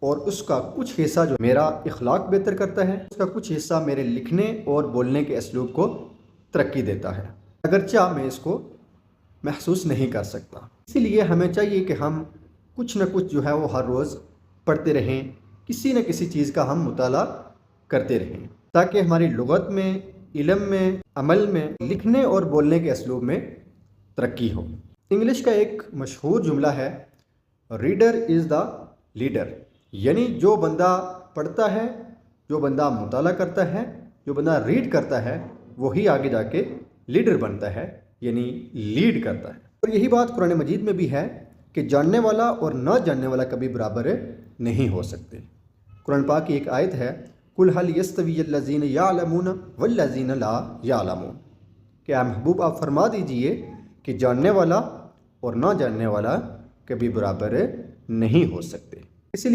اور اس کا کچھ حصہ جو میرا اخلاق بہتر کرتا ہے، اس کا کچھ حصہ میرے لکھنے اور بولنے کے اسلوب کو ترقی دیتا ہے، اگرچہ میں اس کو محسوس نہیں کر سکتا۔ اسی لیے ہمیں چاہیے کہ ہم کچھ نہ کچھ جو ہے وہ ہر روز پڑھتے رہیں، کسی نہ کسی چیز کا ہم مطالعہ کرتے رہیں، تاکہ ہماری لغت میں، علم میں، عمل میں، لکھنے اور بولنے کے اسلوب میں ترقی ہو۔ انگلش کا ایک مشہور جملہ ہے، ریڈر از دا لیڈر، یعنی جو بندہ پڑھتا ہے، جو بندہ مطالعہ کرتا ہے، جو بندہ ریڈ کرتا ہے، وہی آگے جا کے لیڈر بنتا ہے، یعنی لیڈ کرتا ہے۔ اور یہی بات قرآن مجید میں بھی ہے کہ جاننے والا اور نہ جاننے والا کبھی برابر نہیں ہو سکتے۔ قرآن پاک کی ایک آیت ہے، قُلْ هَلْ يَسْتَوِيَ الَّذِينَ يَعْلَمُونَ وَالَّذِينَ لَا يَعْلَمُونَ، کہ اے محبوب آپ فرما دیجئے کہ جاننے والا اور نہ جاننے والا کبھی برابر نہیں ہو سکتے۔